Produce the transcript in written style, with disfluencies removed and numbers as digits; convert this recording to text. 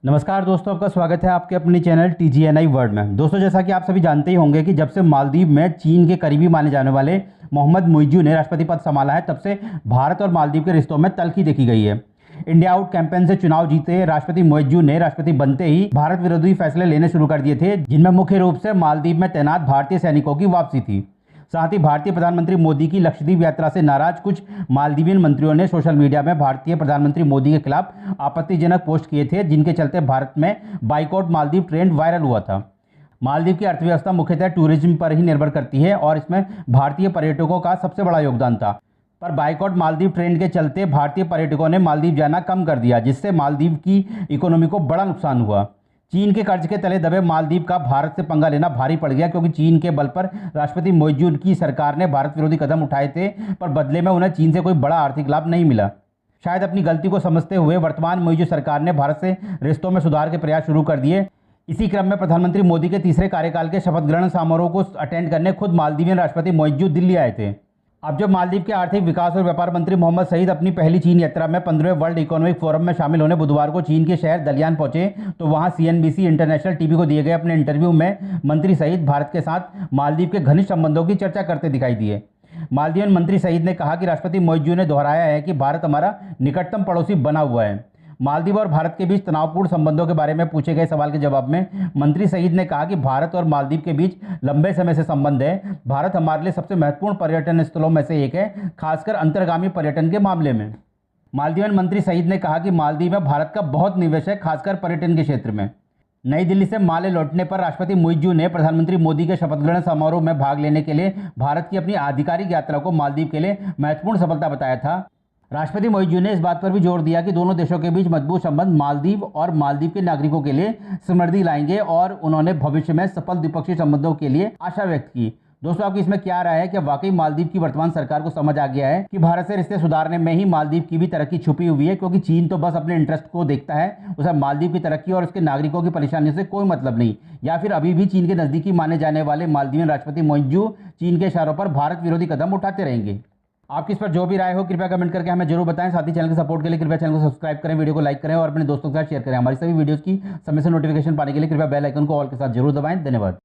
नमस्कार दोस्तों, आपका स्वागत है आपके अपने चैनल TGNI वर्ल्ड में। दोस्तों, जैसा कि आप सभी जानते ही होंगे कि जब से मालदीव में चीन के करीबी माने जाने वाले मोहम्मद मुइज़्ज़ू ने राष्ट्रपति पद संभाला है, तब से भारत और मालदीव के रिश्तों में तल्खी देखी गई है। इंडिया आउट कैंपेन से चुनाव जीते राष्ट्रपति मुइज़्ज़ू ने राष्ट्रपति बनते ही भारत विरोधी फैसले लेने शुरू कर दिए थे, जिनमें मुख्य रूप से मालदीव में तैनात भारतीय सैनिकों की वापसी थी। साथ ही भारतीय प्रधानमंत्री मोदी की लक्षद्वीप यात्रा से नाराज कुछ मालदीवियन मंत्रियों ने सोशल मीडिया में भारतीय प्रधानमंत्री मोदी के खिलाफ आपत्तिजनक पोस्ट किए थे, जिनके चलते भारत में बाइकआउट मालदीव ट्रेंड वायरल हुआ था। मालदीव की अर्थव्यवस्था मुख्यतः टूरिज्म पर ही निर्भर करती है और इसमें भारतीय पर्यटकों का सबसे बड़ा योगदान था। पर बाइकआउट मालदीव ट्रेंड के चलते भारतीय पर्यटकों ने मालदीव जाना कम कर दिया, जिससे मालदीव की इकोनॉमी को बड़ा नुकसान हुआ। चीन के कर्ज के तले दबे मालदीव का भारत से पंगा लेना भारी पड़ गया, क्योंकि चीन के बल पर राष्ट्रपति मुइज़्ज़ू की सरकार ने भारत विरोधी कदम उठाए थे, पर बदले में उन्हें चीन से कोई बड़ा आर्थिक लाभ नहीं मिला। शायद अपनी गलती को समझते हुए वर्तमान मुइज़्ज़ू सरकार ने भारत से रिश्तों में सुधार के प्रयास शुरू कर दिए। इसी क्रम में प्रधानमंत्री मोदी के तीसरे कार्यकाल के शपथ ग्रहण समारोह को अटेंड करने खुद मालदीवियन राष्ट्रपति मुइज़्ज़ू दिल्ली आए थे। अब जब मालदीव के आर्थिक विकास और व्यापार मंत्री मोहम्मद सईद अपनी पहली चीन यात्रा में 15वें वर्ल्ड इकोनॉमिक फोरम में शामिल होने बुधवार को चीन के शहर दलियान पहुंचे, तो वहां CNBC इंटरनेशनल टीवी को दिए गए अपने इंटरव्यू में मंत्री सईद भारत के साथ मालदीव के घनिष्ठ संबंधों की चर्चा करते दिखाई दिए। मालदीवियन मंत्री सईद ने कहा कि राष्ट्रपति मुइज़्ज़ू ने दोहराया है कि भारत हमारा निकटतम पड़ोसी बना हुआ है। मालदीव और भारत के बीच तनावपूर्ण संबंधों के बारे में पूछे गए सवाल के जवाब में मंत्री सईद ने कहा कि भारत और मालदीव के बीच लंबे समय से संबंध है। भारत हमारे लिए सबसे महत्वपूर्ण पर्यटन स्थलों में से एक है, खासकर अंतर्गामी पर्यटन के मामले में। मालदीवियन मंत्री सईद ने कहा कि मालदीव में भारत का बहुत निवेश है, खासकर पर्यटन के क्षेत्र में। नई दिल्ली से माले लौटने पर राष्ट्रपति मुइज़्ज़ू ने प्रधानमंत्री मोदी के शपथ ग्रहण समारोह में भाग लेने के लिए भारत की अपनी आधिकारिक यात्रा को मालदीव के लिए महत्वपूर्ण सफलता बताया था। राष्ट्रपति मुइज़्ज़ू ने इस बात पर भी जोर दिया कि दोनों देशों के बीच मजबूत संबंध मालदीव और मालदीव के नागरिकों के लिए समृद्धि लाएंगे, और उन्होंने भविष्य में सफल द्विपक्षीय संबंधों के लिए आशा व्यक्त की। दोस्तों, आपकी इसमें क्या राय है? कि वाकई मालदीव की वर्तमान सरकार को समझ आ गया है कि भारत से रिश्ते सुधारने में ही मालदीव की भी तरक्की छुपी हुई है, क्योंकि चीन तो बस अपने इंटरेस्ट को देखता है, उसे मालदीव की तरक्की और उसके नागरिकों की परेशानियों से कोई मतलब नहीं। या फिर अभी भी चीन के नज़दीकी माने जाने वाले मालदीवियन राष्ट्रपति मुइज़्ज़ू चीन के इशारों पर भारत विरोधी कदम उठाते रहेंगे? आपकी इस पर जो भी राय हो कृपया कमेंट करके हमें जरूर बताएं। साथ ही चैनल के सपोर्ट के लिए कृपया चैनल को सब्सक्राइब करें, वीडियो को लाइक करें और अपने दोस्तों के साथ शेयर करें। हमारी सभी वीडियोस की समय से नोटिफिकेशन पाने के लिए कृपया बेल आइकन को ऑल के साथ जरूर दबाएं। धन्यवाद।